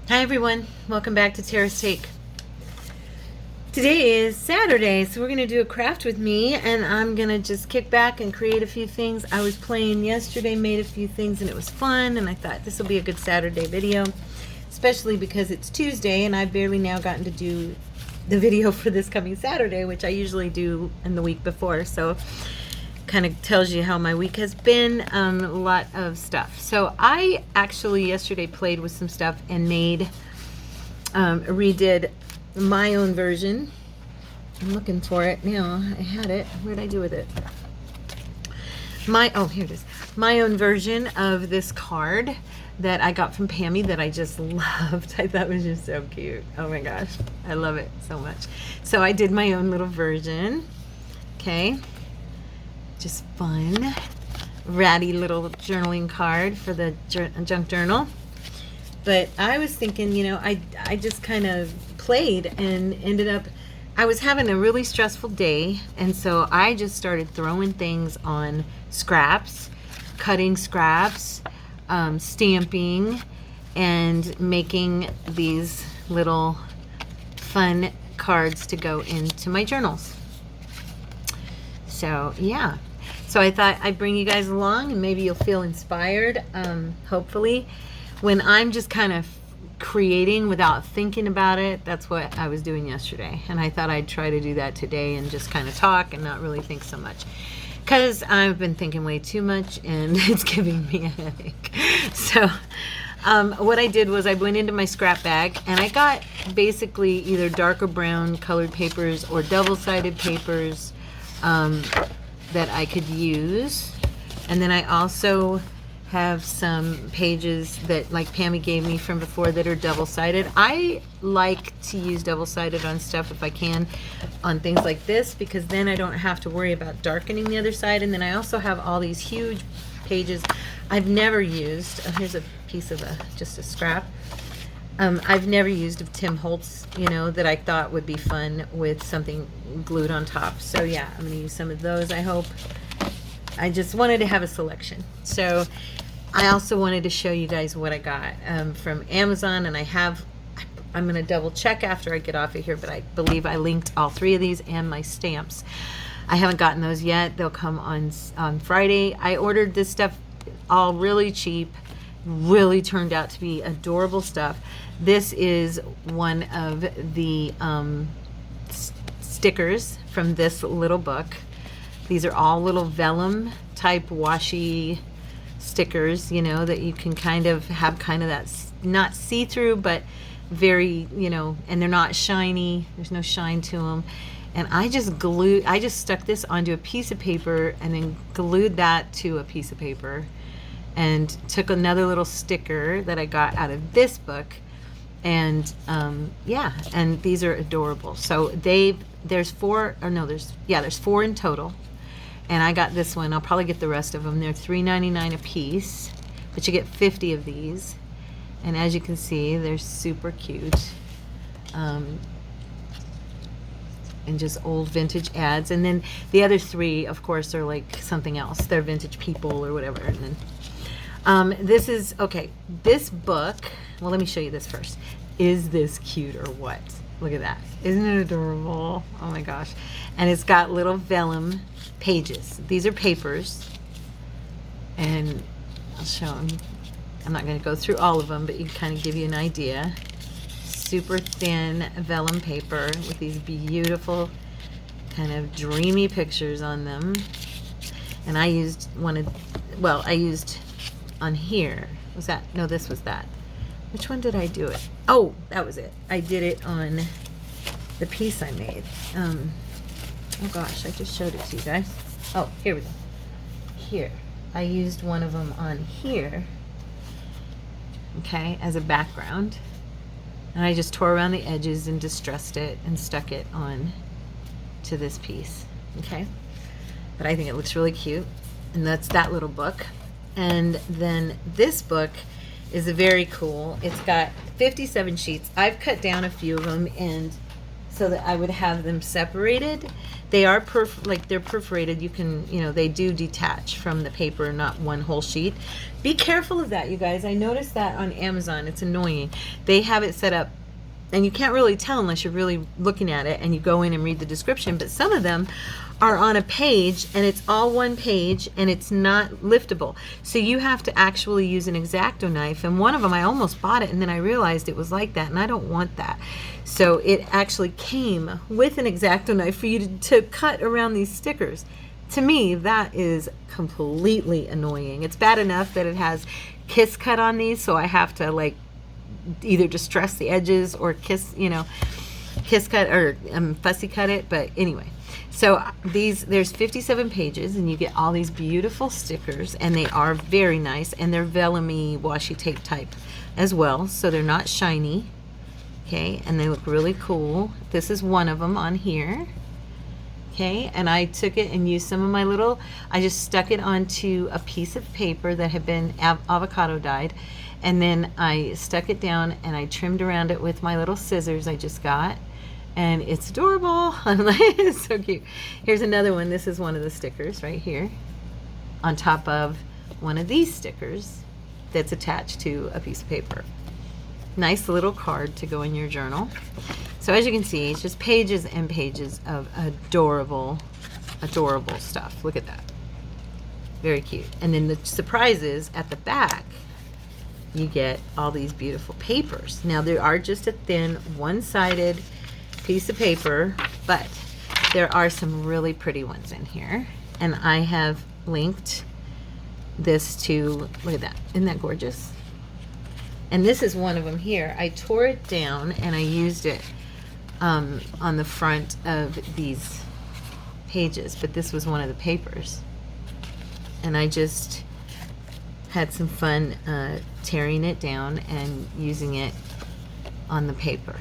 Hi everyone, welcome back to Tara's Take. Today is Saturday, so we're going to do a craft with me, and I'm going to just kick back and create a few things. I was playing yesterday, made a few things, and it was fun, and I thought this will be a good Saturday video, especially because it's Tuesday, and I've barely now gotten to do the video for this coming Saturday, which I usually do in the week before, so kind of tells you how my week has been. A lot of stuff. So I actually yesterday played with some stuff and made redid my own version. I'm looking for it now. I had it. What did I do with it? Here it is. My own version of this card that I got from Pammy that I just loved. I thought it was just so cute. Oh my gosh, I love it so much. So I did my own little version. Okay. Just fun, ratty little journaling card for the junk journal. But I was thinking, I just kind of played and ended up, I was having a really stressful day, and so I just started throwing things on scraps, cutting scraps, stamping, and making these little fun cards to go into my journals. So yeah, so I thought I'd bring you guys along and maybe you'll feel inspired, hopefully. When I'm just kind of creating without thinking about it, that's what I was doing yesterday. And I thought I'd try to do that today and just kind of talk and not really think so much. Because I've been thinking way too much and it's giving me a headache. So what I did was I went into my scrap bag and I got basically either darker brown colored papers or double-sided papers that I could use. And then I also have some pages that like Pammy gave me from before that are double-sided. I like to use double-sided on stuff if I can on things like this, because then I don't have to worry about darkening the other side. And then I also have all these huge pages I've never used. Here's a piece of just a scrap. I've never used of Tim Holtz, that I thought would be fun with something glued on top. So yeah, I'm going to use some of those, I hope. I just wanted to have a selection. So I also wanted to show you guys what I got from Amazon, and I'm going to double check after I get off of here, but I believe I linked all three of these and my stamps. I haven't gotten those yet. They'll come on Friday. I ordered this stuff all really cheap. Really turned out to be adorable stuff. This is one of the stickers from this little book. These are all little vellum type washi stickers, that you can kind of have that, not see-through, but very, and they're not shiny. There's no shine to them. And I just stuck this onto a piece of paper and then glued that to a piece of paper and took another little sticker that I got out of this book. And and these are adorable. So there's four in total. And I got this one. I'll probably get the rest of them. They're $3.99 a piece, but you get 50 of these. And as you can see, they're super cute. And just old vintage ads. And then the other three, of course, are like something else. They're vintage people or whatever. And then this book, well, let me show you this first. Is this cute or what? Look at that. Isn't it adorable? Oh my gosh. And it's got little vellum pages. These are papers. And I'll show them. I'm not going to go through all of them, but you can kind of give you an idea. Super thin vellum paper with these beautiful kind of dreamy pictures on them. And I used on here. This was that. Which one did I do it? Oh, that was it. I did it on the piece I made. Oh gosh, I just showed it to you guys. Oh, here we go. Here. I used one of them on here, okay, as a background. And I just tore around the edges and distressed it and stuck it on to this piece, okay? But I think it looks really cute. And that's that little book. And then this book is very cool. It's got 57 sheets. I've cut down a few of them and so that I would have them separated. They are they're perforated. You can, they do detach from the paper, not one whole sheet. Be careful of that, you guys. I noticed that on Amazon. It's annoying. They have it set up, and you can't really tell unless you're really looking at it and you go in and read the description, but some of them are on a page and it's all one page and it's not liftable. So you have to actually use an X-Acto knife, and one of them I almost bought it and then I realized it was like that and I don't want that. So it actually came with an X-Acto knife for you to cut around these stickers. To me, that is completely annoying. It's bad enough that it has kiss cut on these, so I have to like either distress the edges or kiss cut or fussy cut it. But anyway, so there's 57 pages and you get all these beautiful stickers, and they are very nice, and they're vellum-y washi tape type as well, so they're not shiny. Okay, and they look really cool. This is one of them on here. Okay, and I took it and used some of my I just stuck it onto a piece of paper that had been avocado dyed, and then I stuck it down and I trimmed around it with my little scissors I just got, and it's adorable. I'm like, it's so cute. Here's another one. This is one of the stickers right here on top of one of these stickers that's attached to a piece of paper. Nice little card to go in your journal. So as you can see, it's just pages and pages of adorable stuff. Look at that. Very cute. And then the surprises at the back, you get all these beautiful papers. Now they are just a thin, one-sided piece of paper, but there are some really pretty ones in here. And I have linked this to, look at that. Isn't that gorgeous? And this is one of them here. I tore it down and I used it on the front of these pages, but this was one of the papers. And I just had some fun tearing it down and using it on the paper.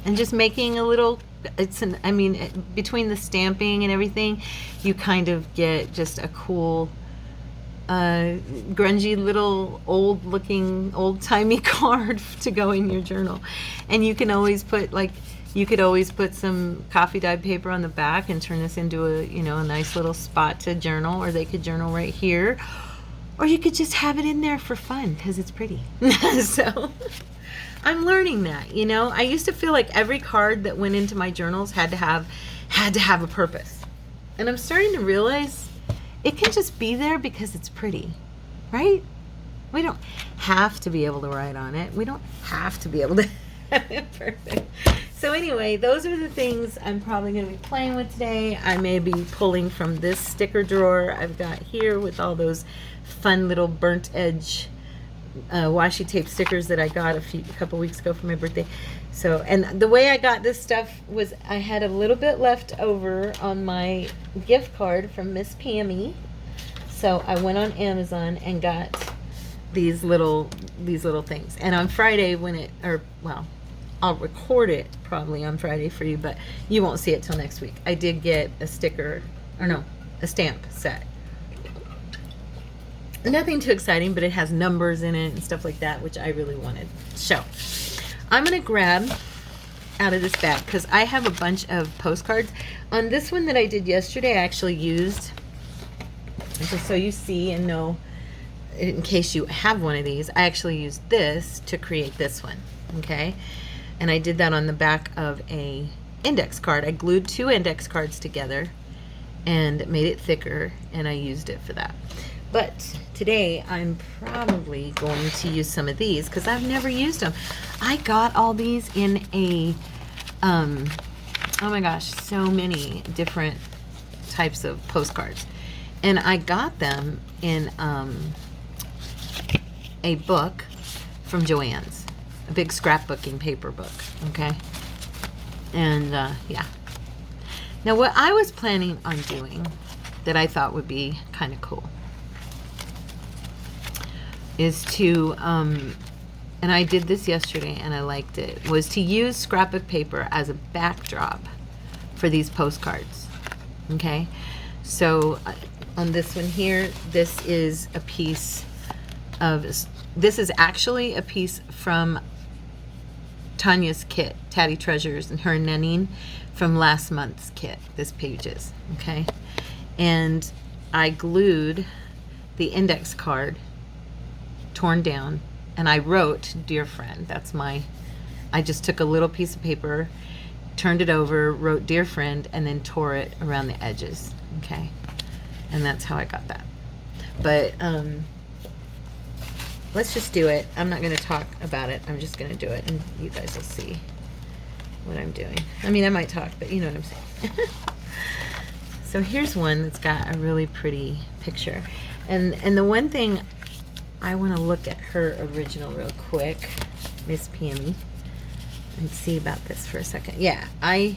And just making a little, between the stamping and everything, you kind of get just a cool, grungy little old-timey card to go in your journal. And you can always put some coffee dyed paper on the back and turn this into a nice little spot to journal, or they could journal right here, or you could just have it in there for fun because it's pretty. So I'm learning that. I used to feel like every card that went into my journals had to have a purpose, and I'm starting to realize it can just be there because it's pretty, right? We don't have to be able to write on it. We don't have to be able to have it perfect. So anyway, those are the things I'm probably going to be playing with today. I may be pulling from this sticker drawer I've got here with all those fun little burnt edge washi tape stickers that I got a couple weeks ago for my birthday. So, and the way I got this stuff was I had a little bit left over on my gift card from Miss Pammy. So I went on Amazon and got these little things. And on Friday I'll record it probably on Friday for you, but you won't see it till next week. I did get a stamp set. Nothing too exciting, but it has numbers in it and stuff like that, which I really wanted. So I'm going to grab out of this bag because I have a bunch of postcards. On this one that I did yesterday, I actually used, just so you see and know, in case you have one of these, I actually used this to create this one, okay? And I did that on the back of a index card. I glued 2 index cards together and made it thicker, and I used it for that. But today I'm probably going to use some of these because I've never used them. I got all these in a, oh my gosh, so many different types of postcards. And I got them in a book from Joann's, a big scrapbooking paper book, okay? And yeah. Now what I was planning on doing that I thought would be kind of cool is to, and I did this yesterday and I liked it, was to use scrapbook paper as a backdrop for these postcards, okay? So on this one here, this is a piece of, this is actually a piece from Tanya's kit, Tatty Treasures, and her Nanine from last month's kit. This page is, okay? And I glued the index card, torn down, and I wrote, "Dear friend." That's I just took a little piece of paper, turned it over, wrote "Dear friend," and then tore it around the edges, okay? And that's how I got that. But let's just do it. I'm not going to talk about it. I'm just going to do it, and you guys will see what I'm doing. I mean, I might talk, but you know what I'm saying. So here's one that's got a really pretty picture. And the one thing, I want to look at her original real quick, Miss Pammy, and see about this for a second. Yeah. Okay.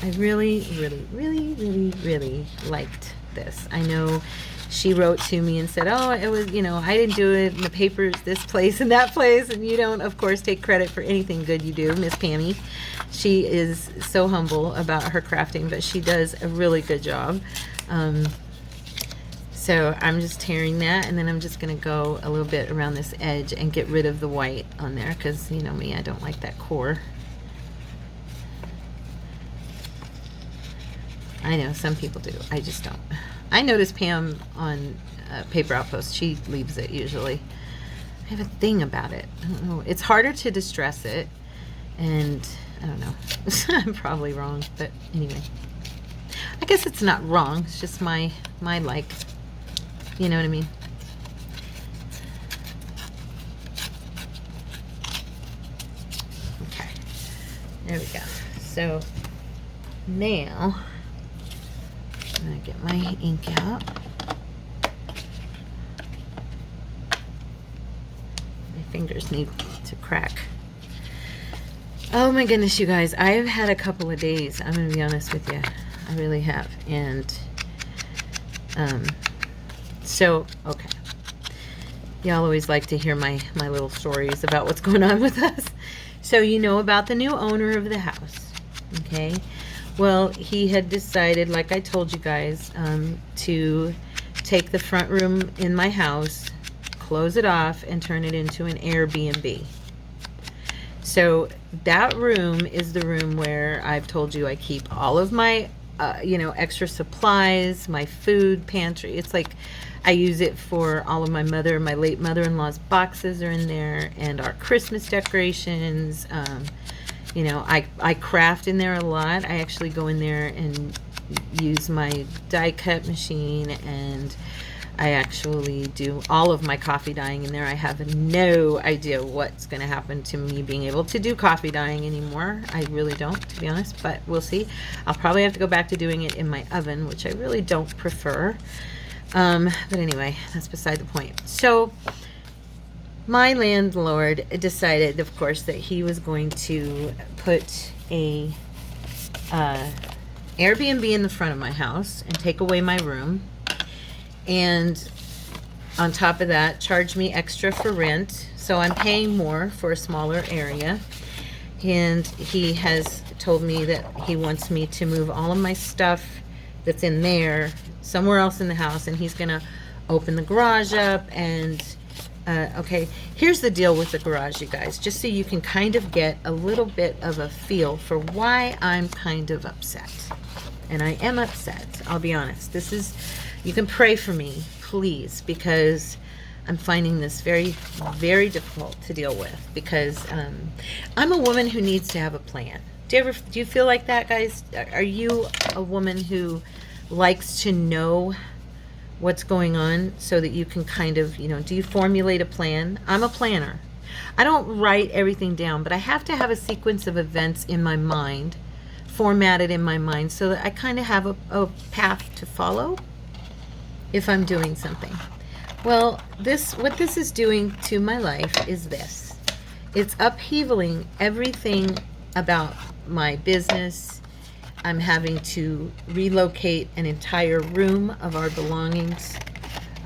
I really, really, really, really, really liked this. I know she wrote to me and said, "Oh, it was, I didn't do it in the papers, this place and that place." And you don't, of course, take credit for anything good you do, Miss Pammy. She is so humble about her crafting, but she does a really good job. So I'm just tearing that, and then I'm just going to go a little bit around this edge and get rid of the white on there, because you know me, I don't like that core. I know some people do. I just don't. I notice Pam on Paper Outpost, she leaves it usually. I have a thing about it. I don't know. It's harder to distress it, and I don't know. I'm probably wrong, but anyway. I guess it's not wrong. It's just my like. You know what I mean? Okay. There we go. So now I'm going to get my ink out. My fingers need to crack. Oh my goodness, you guys. I have had a couple of days. I'm going to be honest with you. I really have. And so, okay. Y'all always like to hear my little stories about what's going on with us. So you know about the new owner of the house, okay? Well, he had decided, like I told you guys, to take the front room in my house, close it off, and turn it into an Airbnb. So that room is the room where I've told you I keep all of my, extra supplies, my food pantry. It's like I use it for all of my late mother-in-law's boxes are in there, and our Christmas decorations. I craft in there a lot. I actually go in there and use my die cut machine, and I actually do all of my coffee dyeing in there. I have no idea what's going to happen to me being able to do coffee dyeing anymore. I really don't, to be honest, but we'll see. I'll probably have to go back to doing it in my oven, which I really don't prefer. But anyway, that's beside the point. So my landlord decided, of course, that he was going to put a Airbnb in the front of my house and take away my room. And on top of that, charge me extra for rent. So I'm paying more for a smaller area. And he has told me that he wants me to move all of my stuff that's in there somewhere else in the house, and he's gonna open the garage up. And okay, here's the deal with the garage, you guys, just so you can kind of get a little bit of a feel for why I'm kind of upset. And I am upset, I'll be honest. You can pray for me, please, because I'm finding this very, very difficult to deal with, because I'm a woman who needs to have a plan. Do you feel like that, guys? Are you a woman who likes to know what's going on so that you can kind of, do you formulate a plan? I'm a planner. I don't write everything down, but I have to have a sequence of events in my mind, formatted in my mind, so that I kind of have a path to follow if I'm doing something. Well, what this is doing to my life is this. It's upheavaling everything about my business. I'm having to relocate an entire room of our belongings,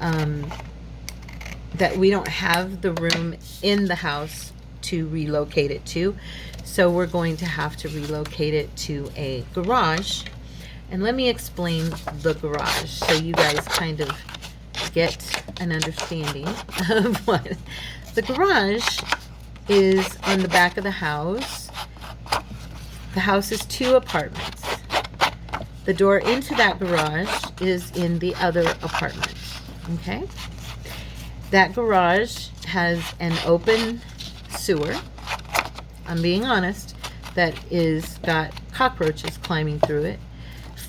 that we don't have the room in the house to relocate it to. So we're going to have to relocate it to a garage. And let me explain the garage so you guys kind of get an understanding of what the garage is on the back of the house. The house is 2 apartments. The door into that garage is in the other apartment. Okay? That garage has an open sewer. I'm being honest. That is got cockroaches climbing through it.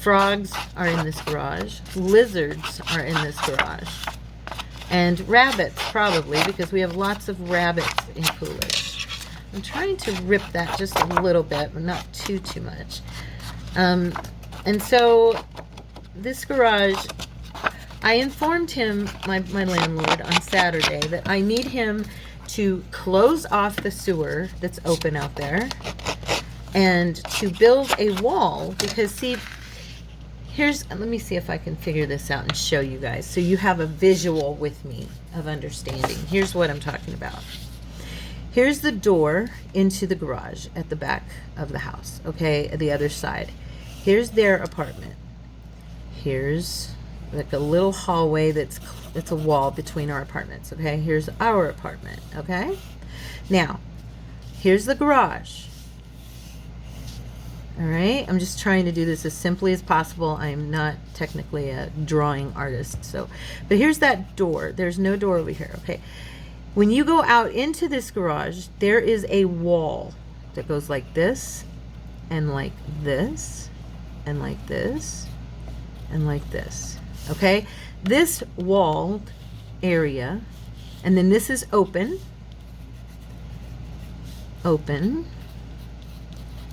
Frogs are in this garage. Lizards are in this garage. And rabbits, probably, because we have lots of rabbits in Coolidge. I'm trying to rip that just a little bit, but not too much. And so this garage, I informed him, my landlord, on Saturday that I need him to close off the sewer that's open out there and to build a wall, because see, let me see if I can figure this out and show you guys so you have a visual with me of understanding. Here's what I'm talking about. Here's the door into the garage at the back of the house, okay, the other side. Here's their apartment. Here's like a little hallway it's a wall between our apartments, okay? Here's our apartment, okay? Now, here's the garage. All right, I'm just trying to do this as simply as possible. I am not technically a drawing artist, but here's that door. There's no door over here, okay? When you go out into this garage, there is a wall that goes like this, and like this, and like this, and like this, okay? This walled area, and then this is open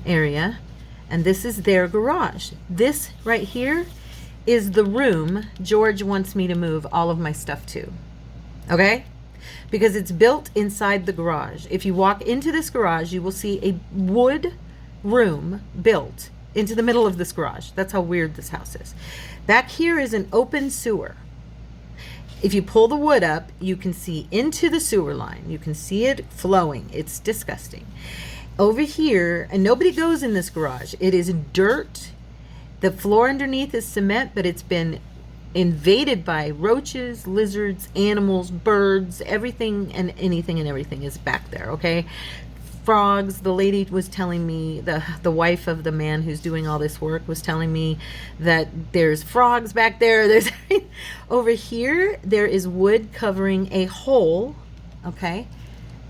area, and this is their garage. This right here is the room George wants me to move all of my stuff to, okay? Because it's built inside the garage. If you walk into this garage, you will see a wood room built into the middle of this garage. That's how weird this house is. Back here is an open sewer. If you pull the wood up, you can see into the sewer line. You can see it flowing. It's disgusting. Over here, and nobody goes in this garage. It is dirt. The floor underneath is cement, but it's been invaded by roaches, lizards, animals, birds, everything and anything and everything is back there, okay? Frogs. The lady was telling me, the wife of the man who's doing all this work was telling me that there's frogs back there. There's over here, there is wood covering a hole, okay,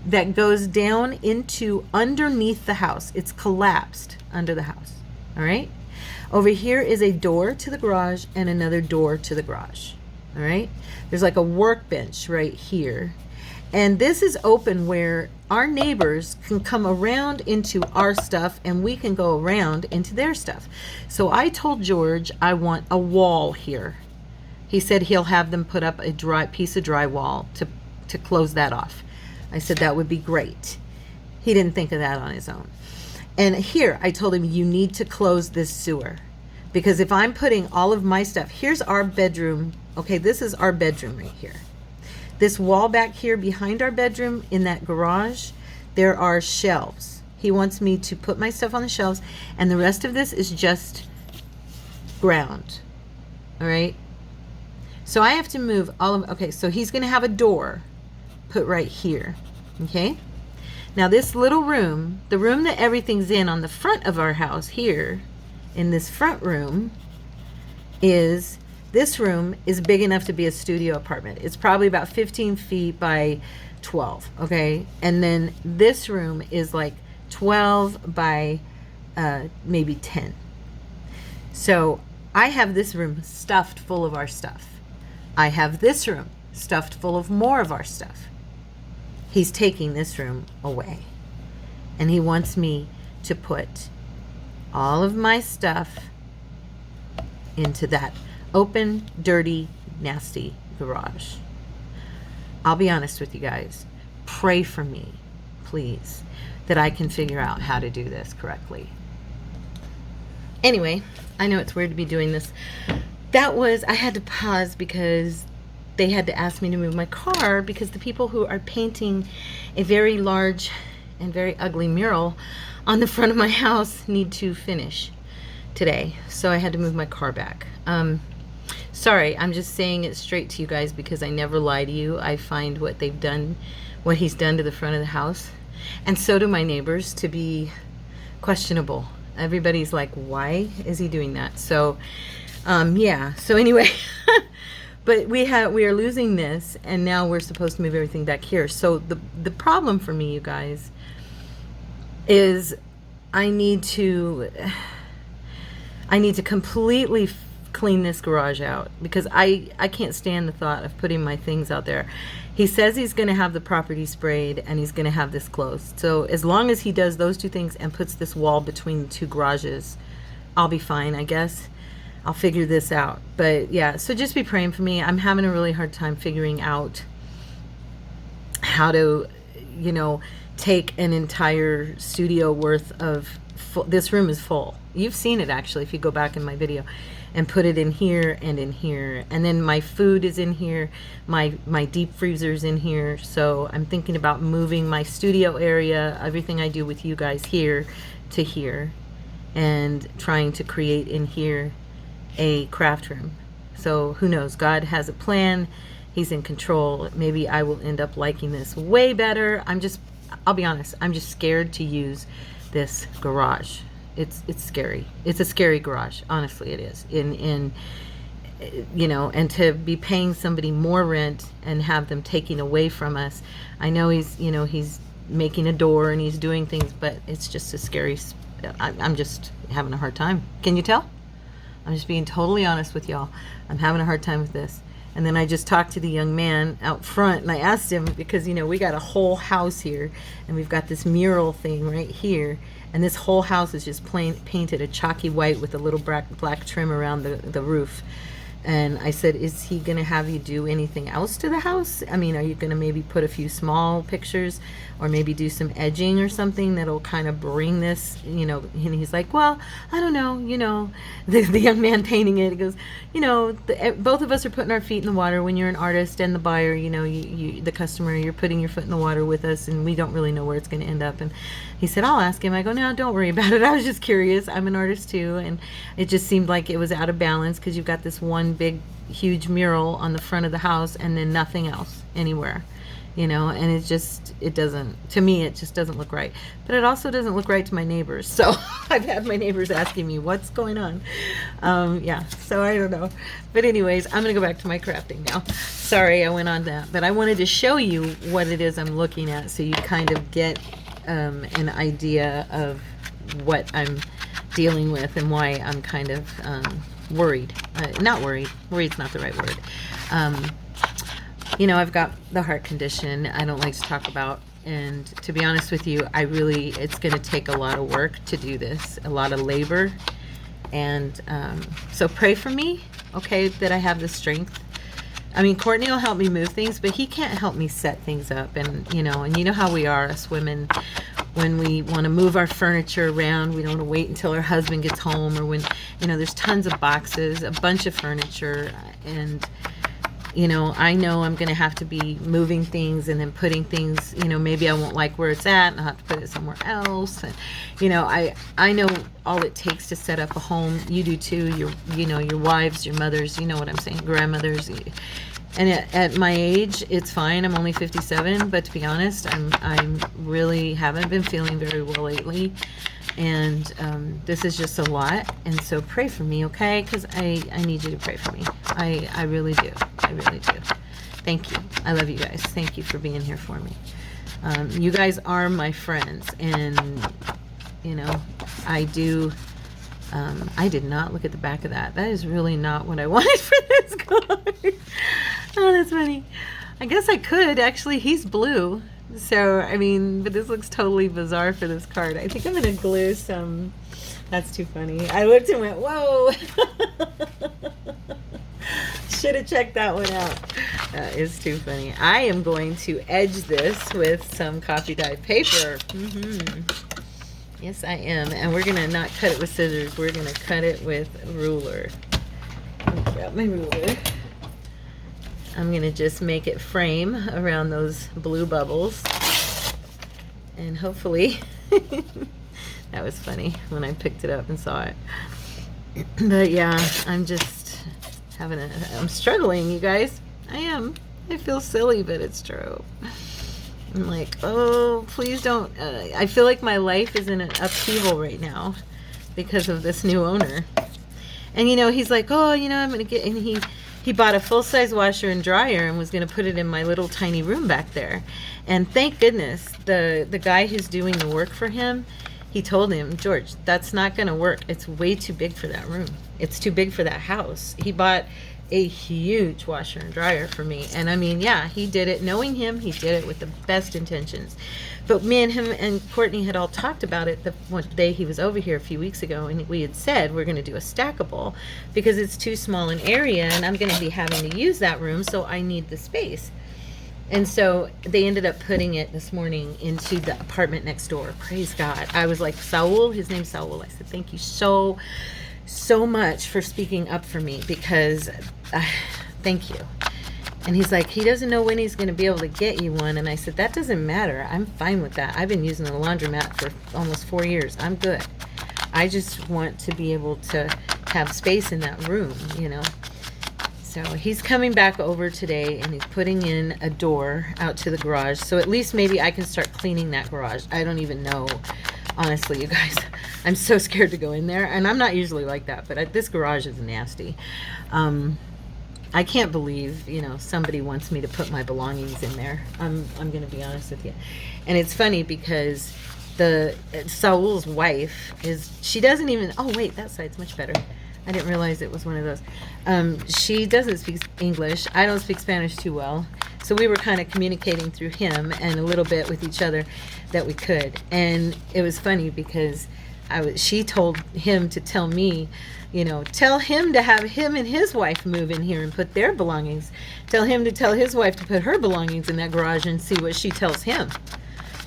that goes down into underneath the house. It's collapsed under the house, all right? Over here is a door to the garage and another door to the garage, all right? There's like a workbench right here. And this is open where our neighbors can come around into our stuff and we can go around into their stuff. So I told George I want a wall here. He said he'll have them put up a piece of drywall to close that off. I said that would be great. He didn't think of that on his own. And here I told him you need to close this sewer, because if I'm putting all of my stuff, here's our bedroom. Okay, this is our bedroom right here. This wall back here behind our bedroom in that garage, there are shelves. He wants me to put my stuff on the shelves, and the rest of this is just ground. All right. So I have to move all of, okay, so he's going to have a door put right here. Okay. Now this little room, the room that everything's in on the front of our house here, in this front room, this room is big enough to be a studio apartment. It's probably about 15 feet by 12, okay? And then this room is like 12 by maybe 10. So I have this room stuffed full of our stuff. I have this room stuffed full of more of our stuff. He's taking this room away. And he wants me to put all of my stuff into that open, dirty, nasty garage. I'll be honest with you guys. Pray for me, please, that I can figure out how to do this correctly. Anyway, I know it's weird to be doing this. I had to pause because they had to ask me to move my car because the people who are painting a very large and very ugly mural on the front of my house need to finish today. So I had to move my car back. Sorry, I'm just saying it straight to you guys because I never lie to you. I find what they've done, what he's done to the front of the house, and so do my neighbors, to be questionable. Everybody's like, why is he doing that? So, yeah. So anyway, but we are losing this, and now we're supposed to move everything back here. So the problem for me, you guys, is I need to completely clean this garage out, because I can't stand the thought of putting my things out there. He says he's going to have the property sprayed and he's going to have this closed. So as long as he does those two things and puts this wall between the two garages, I'll be fine, I guess. I'll figure this out. But yeah, so just be praying for me. I'm having a really hard time figuring out how to, you know, take an entire studio worth of this room is full. You've seen it actually if you go back in my video, and put it in here and in here, and then my food is in here, my deep freezer's in here. So I'm thinking about moving my studio area, everything I do with you guys, here to here, and trying to create in here a craft room. So who knows, God has a plan, he's in control. Maybe I will end up liking this way better. I'll be honest, I'm just scared to use this garage. It's scary. It's a scary garage. Honestly, it is. In you know, and to be paying somebody more rent and have them taking away from us. I know he's, you know, he's making a door and he's doing things, but it's just a scary. I'm just having a hard time. Can you tell? I'm just being totally honest with y'all. I'm having a hard time with this. And then I just talked to the young man out front, and I asked him, because, you know, we got a whole house here, and we've got this mural thing right here, and this whole house is just painted a chalky white with a little black trim around the roof. And I said, is he going to have you do anything else to the house? I mean, are you going to maybe put a few small pictures, or maybe do some edging or something that'll kind of bring this, you know? And he's like, well, I don't know, you know, the young man painting it, he goes, you know, both of us are putting our feet in the water. When you're an artist and the buyer, you know, the customer, you're putting your foot in the water with us, and we don't really know where it's going to end up. And he said, I'll ask him. I go, no, don't worry about it. I was just curious. I'm an artist too. And it just seemed like it was out of balance, because you've got this one big, huge mural on the front of the house and then nothing else anywhere, you know, and it doesn't, to me, it just doesn't look right. But it also doesn't look right to my neighbors. So I've had my neighbors asking me, what's going on? Yeah, so I don't know. But anyways, I'm going to go back to my crafting now. Sorry, I went on that. But I wanted to show you what it is I'm looking at, so you kind of get an idea of what I'm dealing with and why I'm kind of worried. Not worried. Worried's not the right word. You know, I've got the heart condition I don't like to talk about, and to be honest with you, it's going to take a lot of work to do this, a lot of labor, and so pray for me, okay, that I have the strength. I mean, Courtney will help me move things, but he can't help me set things up, and you know how we are, us women. When we want to move our furniture around, we don't want to wait until our husband gets home, or when, you know, there's tons of boxes, a bunch of furniture, and, you know I'm going to have to be moving things and then putting things, you know, maybe I won't like where it's at and I'll have to put it somewhere else. And, you know, I know all it takes to set up a home. You do too. Your wives, your mothers, you know what I'm saying, grandmothers. And at my age, it's fine. I'm only 57, but to be honest, I'm really haven't been feeling very well lately, and this is just a lot. And so pray for me, okay? Because I need you to pray for me. I really do. I really do. Thank you. I love you guys. Thank you for being here for me. You guys are my friends, and you know I do. I did not look at the back of that. That is really not what I wanted for this card. Oh, that's funny. I guess I could. Actually, he's blue. So, I mean, but this looks totally bizarre for this card. I think I'm going to glue some. That's too funny. I looked and went, whoa. Should have checked that one out. That is too funny. I am going to edge this with some coffee dye paper. Yes, I am. And we're going to not cut it with scissors. We're going to cut it with a ruler. I'll grab my ruler. I'm going to just make it frame around those blue bubbles. And hopefully, that was funny when I picked it up and saw it. But yeah, I'm just I'm struggling, you guys. I am. I feel silly, but it's true. I'm like, oh, please don't. I feel like my life is in an upheaval right now because of this new owner. And, he's like, oh, I'm going to get, and he bought a full-size washer and dryer and was going to put it in my little tiny room back there. And thank goodness, the guy who's doing the work for him, he told him, George, that's not going to work. It's way too big for that room. It's too big for that house. He bought a huge washer and dryer for me. And I mean, yeah, he did it. Knowing him, he did it with the best intentions. But me and him and Courtney had all talked about it the one day he was over here a few weeks ago, and we had said we're going to do a stackable because it's too small an area and I'm going to be having to use that room, so I need the space. And so they ended up putting it this morning into the apartment next door. Praise God. I was like, Saul, his name's Saul. I said, thank you so much for speaking up for me, because thank you. And he's like, he doesn't know when he's going to be able to get you one. And I said, that doesn't matter. I'm fine with that. I've been using a laundromat for almost 4 years. I'm good. I just want to be able to have space in that room, So he's coming back over today, and he's putting in a door out to the garage. So at least maybe I can start cleaning that garage. I don't even know. Honestly, you guys, I'm so scared to go in there. And I'm not usually like that, but this garage is nasty. I can't believe, somebody wants me to put my belongings in there. I'm going to be honest with you. And it's funny because Saul's wife she doesn't even, oh wait, that side's much better. I didn't realize it was one of those. She doesn't speak English. I don't speak Spanish too well. So we were kind of communicating through him and a little bit with each other that we could. And it was funny because she told him to tell me, tell him to have him and his wife move in here and put their belongings. Tell him to tell his wife to put her belongings in that garage and see what she tells him.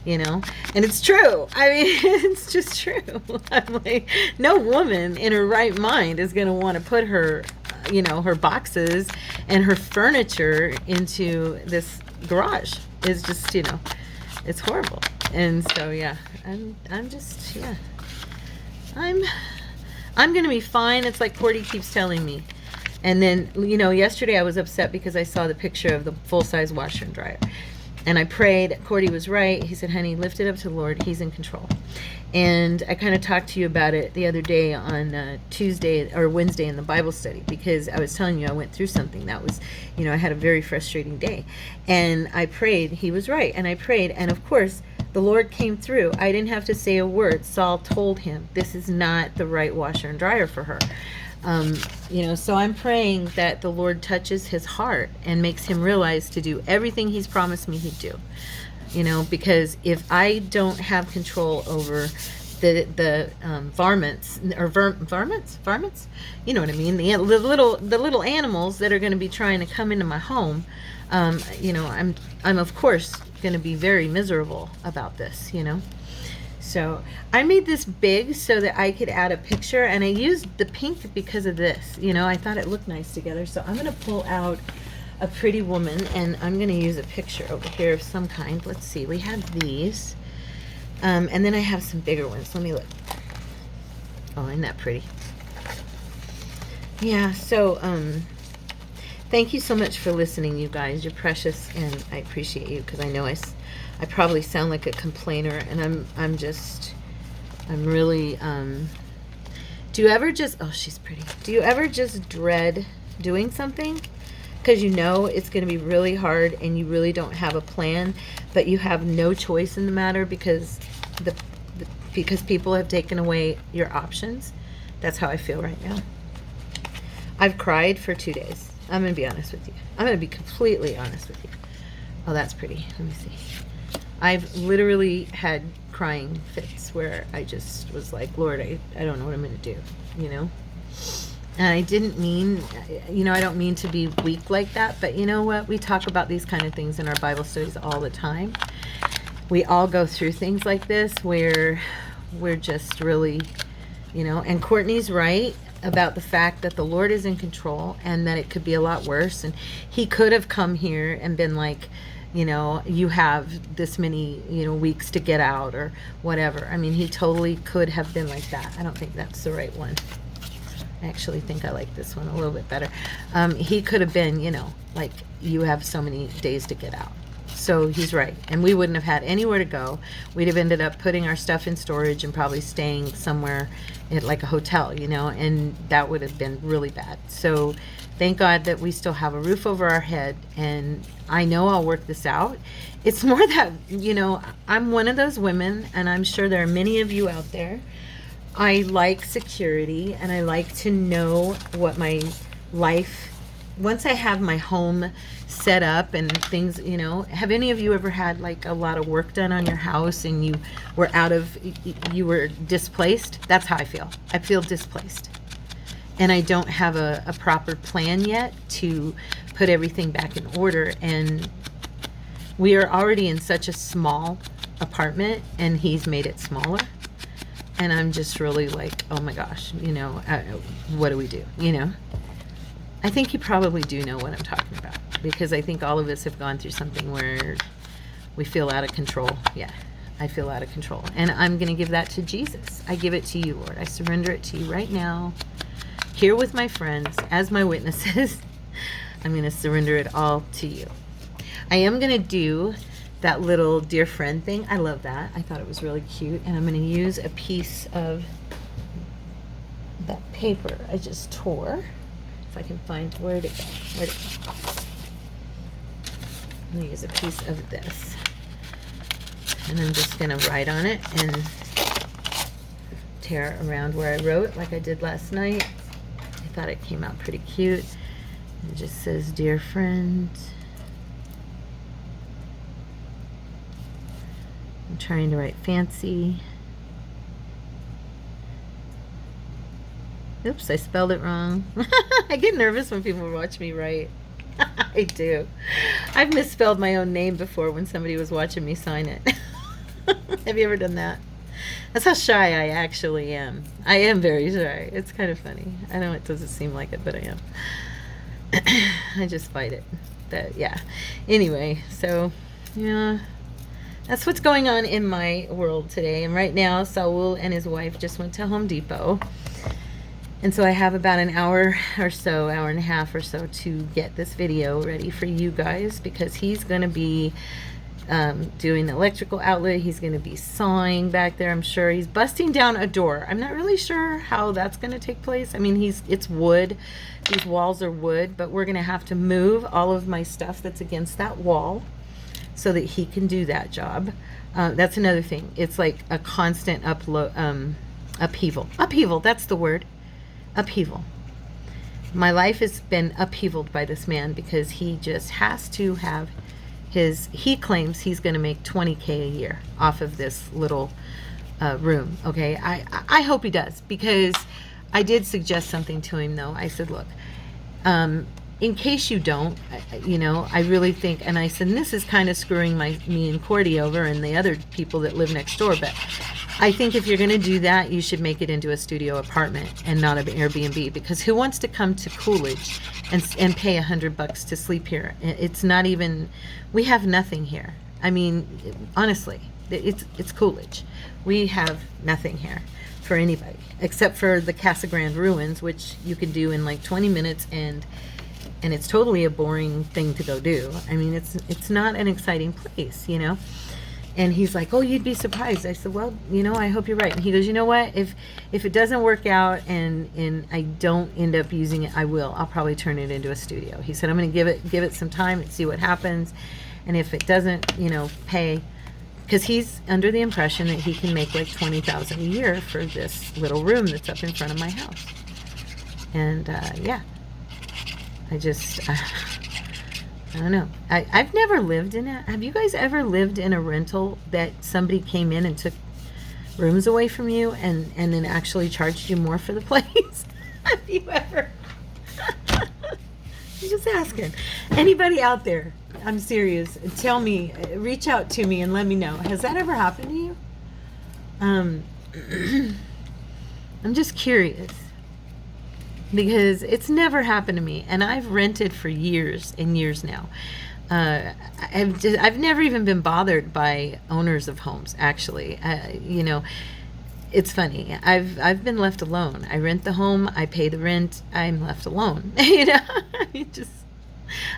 And it's true. I mean, it's just true. I'm like, no woman in her right mind is going to want to put her, her boxes and her furniture into this garage. It's just, it's horrible. And so, yeah, I'm just, yeah, I'm going to be fine. It's like Cordy keeps telling me. And then, yesterday I was upset because I saw the picture of the full-size washer and dryer. And I prayed. Cordy was right. He said, honey, lift it up to the Lord. He's in control. And I kind of talked to you about it the other day on Tuesday or Wednesday in the Bible study, because I was telling you I went through something that was, I had a very frustrating day. And I prayed. He was right. And I prayed. And of course, the Lord came through. I didn't have to say a word. Saul told him, this is not the right washer and dryer for her. So I'm praying that the Lord touches his heart and makes him realize to do everything he's promised me he'd do. Because if I don't have control over the varmints or varmints, you know what I mean, the little animals that are going to be trying to come into my home, I'm of course going to be very miserable about this. So I made this big so that I could add a picture, and I used the pink because of this. I thought it looked nice together. So I'm going to pull out a pretty woman, and I'm going to use a picture over here of some kind. Let's see. We have these. And then I have some bigger ones. Let me look. Oh, isn't that pretty? Yeah, so thank you so much for listening, you guys. You're precious, and I appreciate you, because I know I probably sound like a complainer, and I'm really, do you ever just, oh, she's pretty. Do you ever just dread doing something? Because it's going to be really hard, and you really don't have a plan, but you have no choice in the matter because because people have taken away your options. That's how I feel right now. I've cried for 2 days. I'm going to be honest with you. I'm going to be completely honest with you. Oh, that's pretty. Let me see. I've literally had crying fits where I just was like, Lord, I don't know what I'm going to do, And I didn't mean, I don't mean to be weak like that, but you know what? We talk about these kind of things in our Bible studies all the time. We all go through things like this where we're just really, and Courtney's right about the fact that the Lord is in control and that it could be a lot worse. And he could have come here and been like, you have this many, weeks to get out or whatever. I mean, he totally could have been like that. I don't think that's the right one. I actually think I like this one a little bit better. He could have been, like, you have so many days to get out. So he's right. And we wouldn't have had anywhere to go. We'd have ended up putting our stuff in storage and probably staying somewhere at like a hotel, and that would have been really bad. So thank God that we still have a roof over our head, and I know I'll work this out. It's more that, I'm one of those women, and I'm sure there are many of you out there. I like security, and I like to know what my life, once I have my home set up and things, have any of you ever had like a lot of work done on your house and you were displaced? That's how I feel. I feel displaced. And I don't have a proper plan yet to put everything back in order. And we are already in such a small apartment, and he's made it smaller. And I'm just really like, oh my gosh, what do we do? I think you probably do know what I'm talking about, because I think all of us have gone through something where we feel out of control. Yeah, I feel out of control. And I'm going to give that to Jesus. I give it to you, Lord. I surrender it to you right now, here with my friends, as my witnesses. I'm going to surrender it all to you. I am going to do that little dear friend thing. I love that. I thought it was really cute. And I'm going to use a piece of that paper I just tore. If I can find where'd it go. I'm going to use a piece of this. And I'm just going to write on it and tear around where I wrote like I did last night. I thought it came out pretty cute. It just says, dear friend. I'm trying to write fancy. Oops, I spelled it wrong. I get nervous when people watch me write. I do. I've misspelled my own name before when somebody was watching me sign it. Have you ever done that? That's how shy I actually am. I am very shy. It's kind of funny. I know it doesn't seem like it, but I am. I just fight it. Yeah. Anyway, so, yeah. That's what's going on in my world today. And right now, Saul and his wife just went to Home Depot. And so I have about an hour or so, hour and a half or so to get this video ready for you guys, because he's going to be doing the electrical outlet. He's going to be sawing back there, I'm sure. He's busting down a door. I'm not really sure how that's going to take place. I mean, it's wood. These walls are wood, but we're going to have to move all of my stuff that's against that wall so that he can do that job. That's another thing. It's like a constant upheaval. Upheaval, that's the word. Upheaval. My life has been upheavaled by this man, because he just has to have he claims he's going to make $20K a year off of this little room. Okay. I hope he does, because I did suggest something to him though. I said, look, in case you don't, I really think, and I said, and this is kind of screwing me and Cordy over and the other people that live next door, but I think if you're going to do that, you should make it into a studio apartment and not an Airbnb, because who wants to come to Coolidge and pay $100 to sleep here? It's not even, we have nothing here. I mean, honestly, it's Coolidge. We have nothing here for anybody, except for the Casa Grande ruins, which you can do in like 20 minutes, and it's totally a boring thing to go do. I mean, it's not an exciting place, And he's like, oh, you'd be surprised. I said, well, I hope you're right. And he goes, you know what? If it doesn't work out and I don't end up using it, I'll probably turn it into a studio. He said, I'm going to give it some time and see what happens. And if it doesn't, pay, because he's under the impression that he can make like $20,000 a year for this little room that's up in front of my house. And yeah, I just, I don't know. I've never lived in it. Have you guys ever lived in a rental that somebody came in and took rooms away from you and then actually charged you more for the place? Have you ever? I'm just asking. Anybody out there? I'm serious. Tell me, reach out to me and let me know. Has that ever happened to you? I'm just curious, because it's never happened to me, and I've rented for years and years now. I've never even been bothered by owners of homes, actually. it's funny. I've been left alone. I rent the home, I pay the rent, I'm left alone. You know, it just,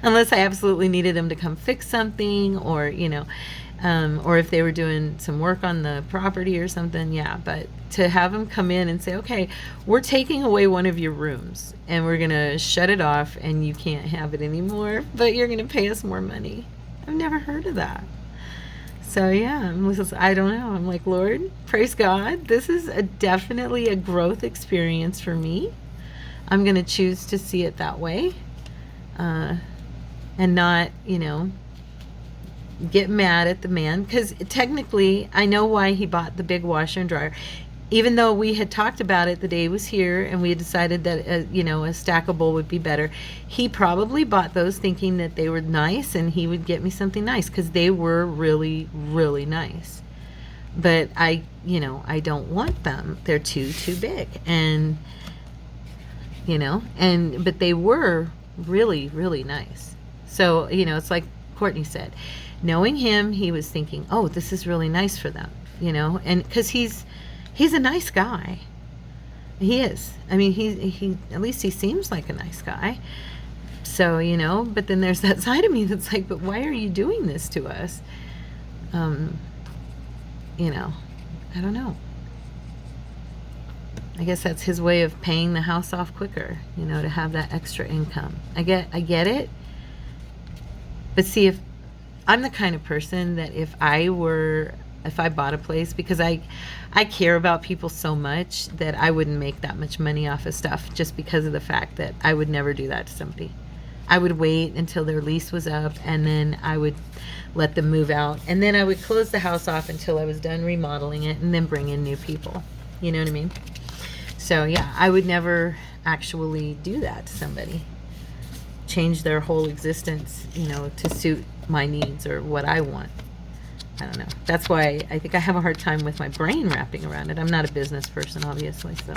unless I absolutely needed them to come fix something, or or if they were doing some work on the property or something. Yeah, but to have them come in and say, okay, we're taking away one of your rooms and we're gonna shut it off and you can't have it anymore, but you're gonna pay us more money. I've never heard of that. So yeah, I don't know. I'm like, Lord, praise God. This is definitely a growth experience for me. I'm going to choose to see it that way, and not, get mad at the man. Because technically, I know why he bought the big washer and dryer. Even though we had talked about it the day he was here and we had decided that, a stackable would be better, he probably bought those thinking that they were nice and he would get me something nice, because they were really, really nice. But I don't want them. They're too big. And, but they were really, really nice. So, it's like Courtney said, knowing him, he was thinking, oh, this is really nice for them, and because he's a nice guy. He is. I mean, he at least he seems like a nice guy. So, but then there's that side of me that's like, but why are you doing this to us? I don't know. I guess that's his way of paying the house off quicker, to have that extra income. I get it. But see, if I'm the kind of person that if I bought a place, because I care about people so much that I wouldn't make that much money off of stuff, just because of the fact that I would never do that to somebody. I would wait until their lease was up, and then I would let them move out, and then I would close the house off until I was done remodeling it, and then bring in new people. You know what I mean? So yeah, I would never actually do that to somebody. Change their whole existence, to suit my needs or what I want. I don't know. That's why I think I have a hard time with my brain wrapping around it. I'm not a business person, obviously, so.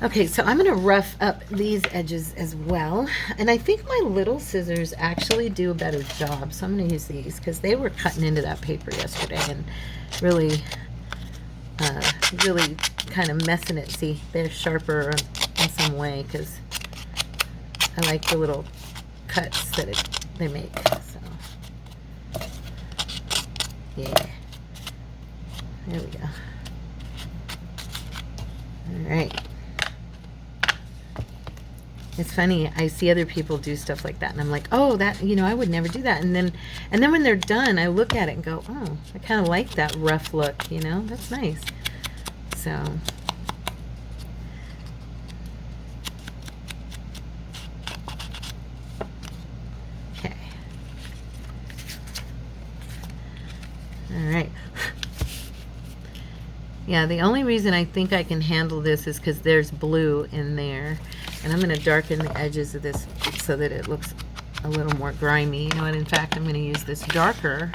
Okay, so I'm going to rough up these edges as well. And I think my little scissors actually do a better job. So I'm going to use these because they were cutting into that paper yesterday and really, really kind of messing it. See, they're sharper in some way because I like the little cuts that they make. So, yeah. There we go. All right. It's funny, I see other people do stuff like that, and I'm like, oh, that, I would never do that. And then when they're done, I look at it and go, oh, I kind of like that rough look, that's nice. So, okay. All right. Yeah, the only reason I think I can handle this is because there's blue in there. And I'm going to darken the edges of this so that it looks a little more grimy. You know what? In fact, I'm going to use this darker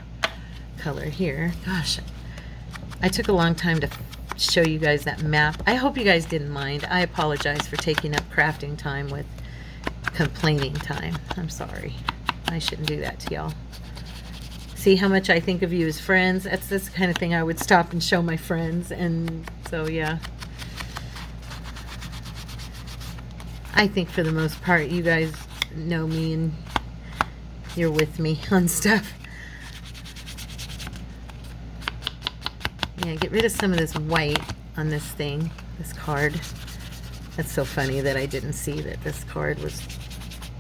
color here. Gosh, I took a long time to show you guys that map. I hope you guys didn't mind. I apologize for taking up crafting time with complaining time. I'm sorry. I shouldn't do that to y'all. See how much I think of you as friends? That's the kind of thing I would stop and show my friends. And so, yeah. I think for the most part, you guys know me and you're with me on stuff. Yeah, get rid of some of this white on this thing, this card. That's so funny that I didn't see that this card was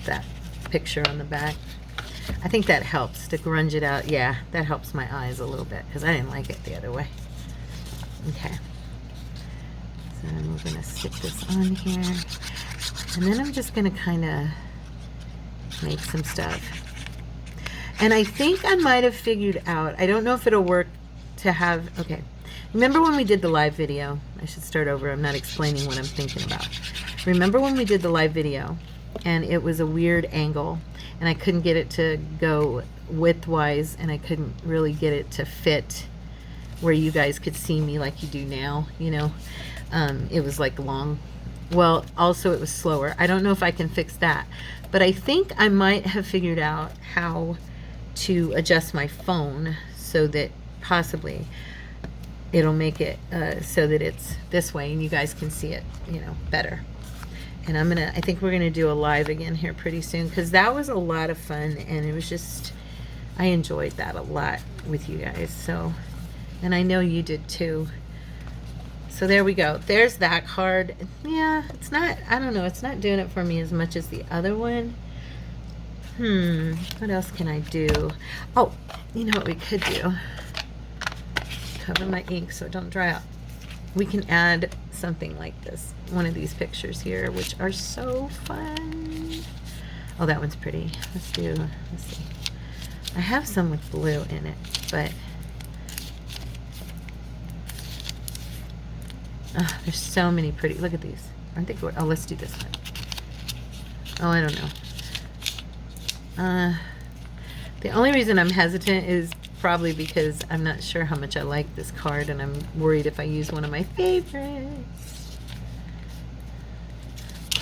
that picture on the back. I think that helps to grunge it out. Yeah, that helps my eyes a little bit because I didn't like it the other way. Okay. So I'm going to stick this on here. And then I'm just going to kind of make some stuff. And I think I might have figured out, I don't know if it'll work to have, okay. Remember when we did the live video? I should start over. I'm not explaining what I'm thinking about. Remember when we did the live video and it was a weird angle and I couldn't get it to go widthwise and I couldn't really get it to fit where you guys could see me like you do now, it was like long. Well, also it was slower. I don't know if I can fix that, but I think I might have figured out how to adjust my phone so that possibly, it'll make it so that it's this way and you guys can see it, you know, better. And I think we're gonna do a live again here pretty soon, because that was a lot of fun, and it was just, I enjoyed that a lot with you guys. So, and I know you did too. So there we go. There's that card. Yeah, it's not, I don't know, it's not doing it for me as much as the other one. What else can I do? Oh, you know what we could do? Cover my ink so it don't dry out. We can add something like this, one of these pictures here, which are so fun. Oh, that one's pretty. Let's see. I have some with blue in it, but oh, there's so many pretty. Look at these. Aren't they good? Oh, let's do this one. Oh, I don't know. The only reason I'm hesitant is probably because I'm not sure how much I like this card, and I'm worried if I use one of my favorites.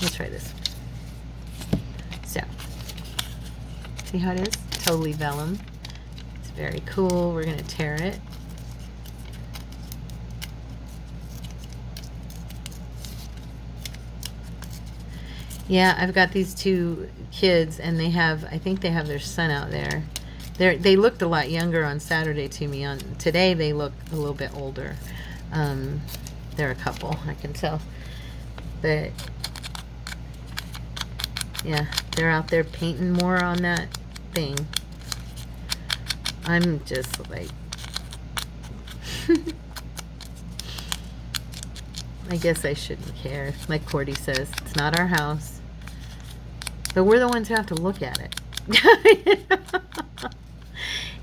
Let's try this. So, see how it is? Totally vellum. It's very cool. We're going to tear it. Yeah, I've got these two kids, and they have, I think they have their son out there. They looked a lot younger on Saturday to me. On today, they look a little bit older. They're a couple, I can tell. But yeah, they're out there painting more on that thing. I'm just like, I guess I shouldn't care. Like Cordy says, it's not our house, but we're the ones who have to look at it.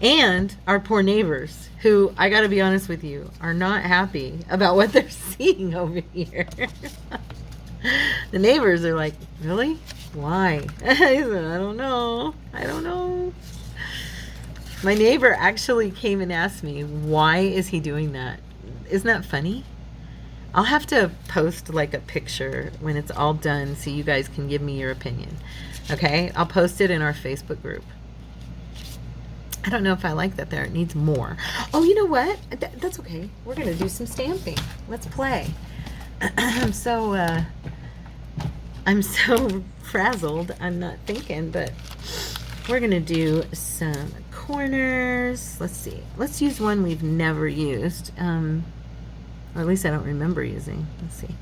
And our poor neighbors, who, I gotta be honest with you, are not happy about what they're seeing over here. The neighbors are like, really? Why? I said, I don't know. My neighbor actually came and asked me, why is he doing that? Isn't that funny? I'll have to post like a picture when it's all done so you guys can give me your opinion. Okay? I'll post it in our Facebook group. I don't know if I like that there. It needs more. Oh, you know what? That's okay. We're going to do some stamping. Let's play. I'm so frazzled. I'm not thinking, but we're going to do some corners. Let's see. Let's use one we've never used. Or at least I don't remember using. Let's see.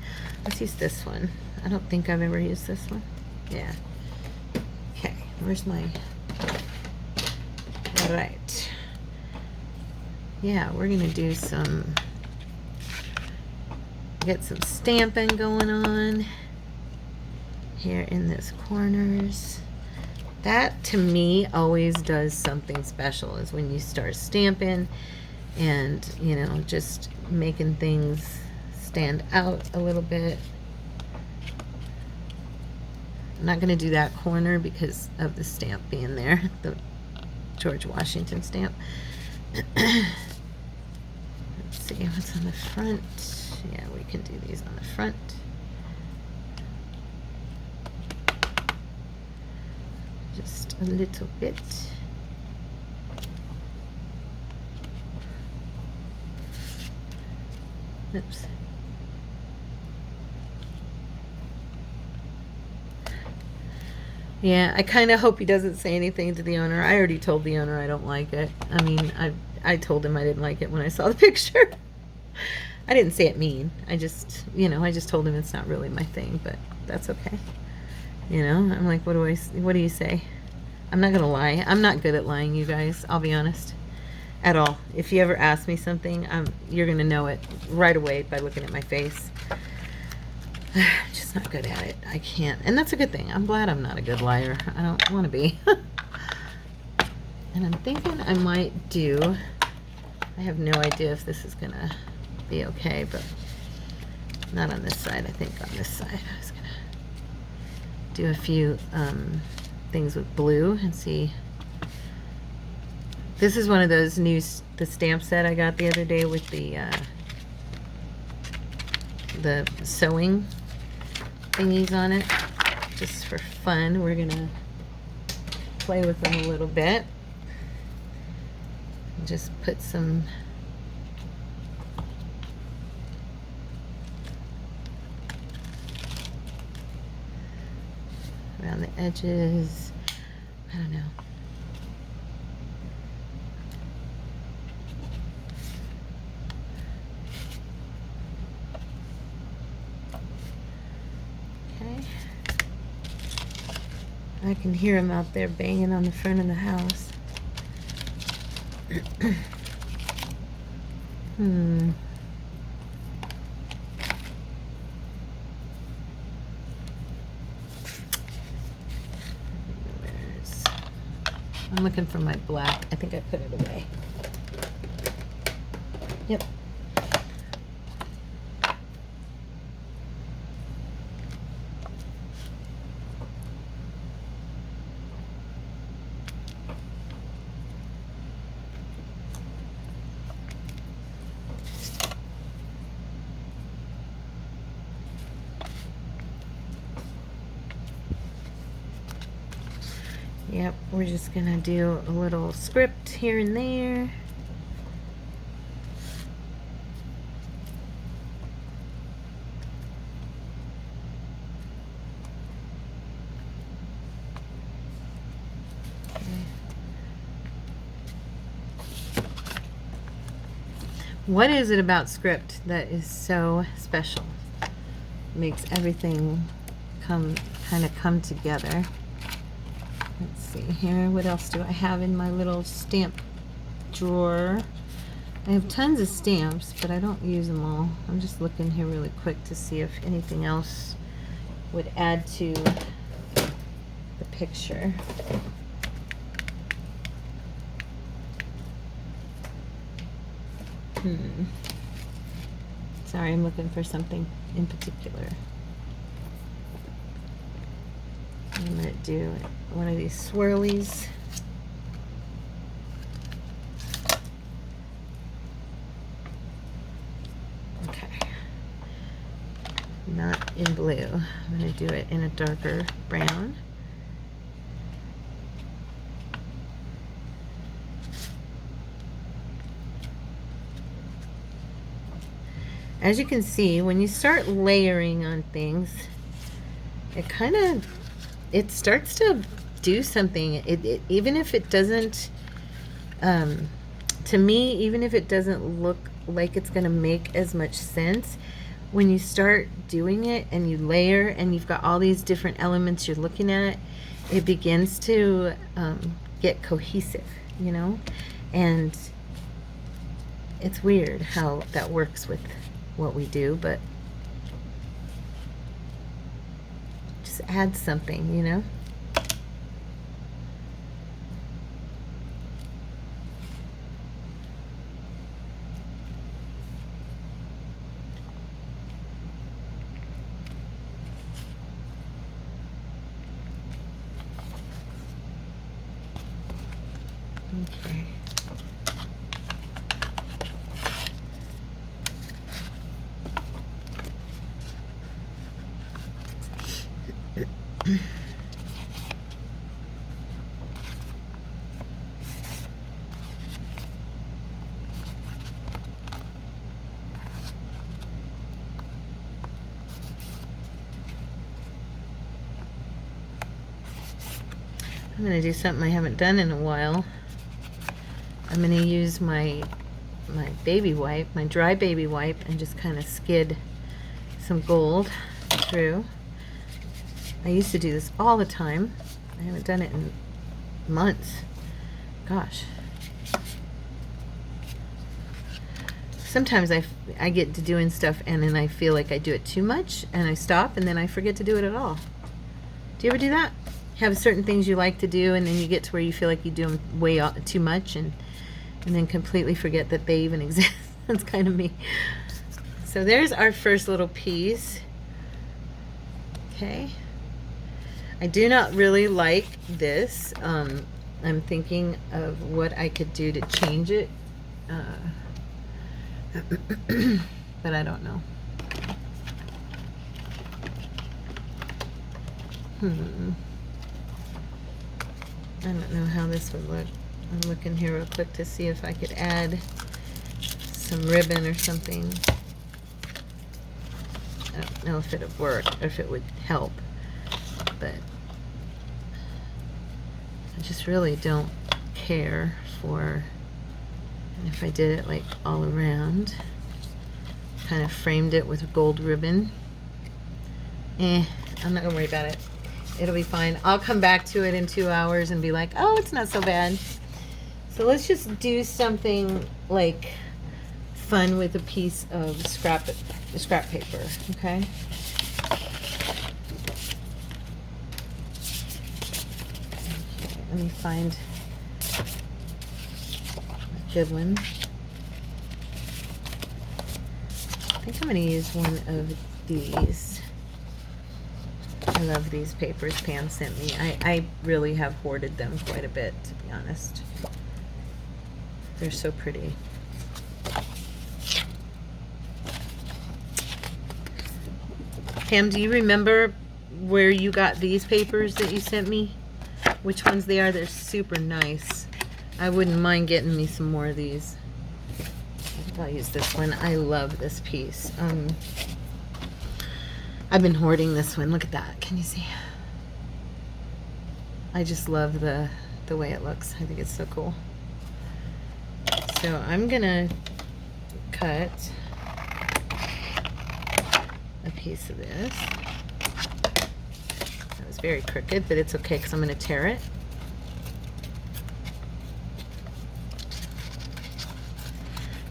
Let's use this one. I don't think I've ever used this one. Yeah. Okay. Where's my... All right. Yeah, we're going to do some... Get some stamping going on here in this corners. That, to me, always does something special, is when you start stamping and, you know, just making things stand out a little bit. I'm not going to do that corner because of the stamp being there, the George Washington stamp. Let's see what's on the front. Yeah, we can do these on the front. Just a little bit. Oops. Yeah, I kind of hope he doesn't say anything to the owner. I already told the owner I don't like it. I mean, I told him I didn't like it when I saw the picture. I didn't say it mean. I just, you know, I just told him it's not really my thing, but that's okay. You know, I'm like, what do you say? I'm not gonna lie. I'm not good at lying, you guys. I'll be honest. At all. If you ever ask me something, you're gonna know it right away by looking at my face. I'm just not good at it. I can't. And that's a good thing. I'm glad I'm not a good liar. I don't want to be. And I'm thinking I might do... I have no idea if this is going to be okay, but not on this side. I think on this side. I was going to do a few things with blue and see. This is one of those the stamp set I got the other day with the sewing thingies on it, just for fun. We're gonna play with them a little bit. Just put some around the edges. I don't know. Okay. I can hear him out there banging on the front of the house. I'm looking for my black. I think I put it away. Yep. Yep, we're just gonna do a little script here and there. What is it about script that is so special? Makes everything kind of come together. Let's see here. What else do I have in my little stamp drawer? I have tons of stamps, but I don't use them all. I'm just looking here really quick to see if anything else would add to the picture. Sorry, I'm looking for something in particular. I'm going to do one of these swirlies. Okay. Not in blue. I'm going to do it in a darker brown. As you can see, when you start layering on things, it starts to do something. Even if it doesn't, to me, even if it doesn't look like it's going to make as much sense, when you start doing it and you layer and you've got all these different elements you're looking at, it begins to get cohesive, you know? And it's weird how that works with what we do, but just add something, you know? Okay. I'm going to do something I haven't done in a while. I'm going to use my baby wipe, my dry baby wipe, and just kind of skid some gold through. I used to do this all the time. I haven't done it in months. Gosh. Sometimes I get to doing stuff and then I feel like I do it too much and I stop and then I forget to do it at all. Do you ever do that? Have certain things you like to do and then you get to where you feel like you do them way too much and then completely forget that they even exist. That's kind of me. So there's our first little piece. Okay. I do not really like this. I'm thinking of what I could do to change it. But I don't know. I don't know how this would look. I'm looking here real quick to see if I could add some ribbon or something. I don't know if it would work or if it would help, but I just really don't care for, and if I did it like all around, kind of framed it with gold ribbon. I'm not gonna worry about it. It'll be fine. I'll come back to it in 2 hours and be like, oh, it's not so bad. So let's just do something like fun with a piece of scrap paper, okay? Let me find a good one. I think I'm going to use one of these. I love these papers Pam sent me. I really have hoarded them quite a bit, to be honest. They're so pretty. Pam, do you remember where you got these papers that you sent me? Which ones they are? They're super nice. I wouldn't mind getting me some more of these. I think I'll use this one. I love this piece. I've been hoarding this one. Look at that. Can you see? I just love the way it looks. I think it's so cool. So I'm gonna cut a piece of this. That was very crooked, but it's okay because I'm gonna tear it.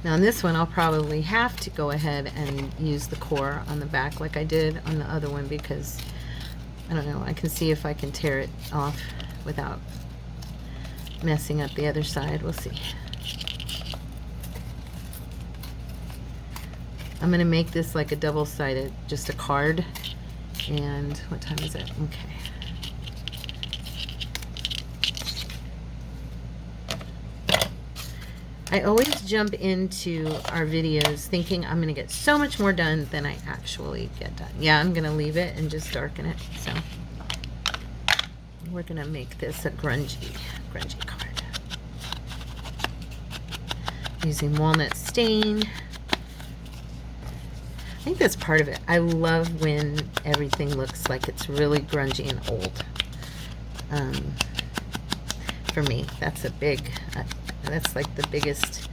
Now on this one, I'll probably have to go ahead and use the core on the back like I did on the other one because, I don't know, I can see if I can tear it off without messing up the other side. We'll see. I'm going to make this like a double-sided, just a card. And what time is it? Okay. I always jump into our videos thinking I'm going to get so much more done than I actually get done. Yeah, I'm going to leave it and just darken it. So we're going to make this a grungy card. Using walnut stain. I think that's part of it. I love when everything looks like it's really grungy and old. For me, that's a big... that's like the biggest,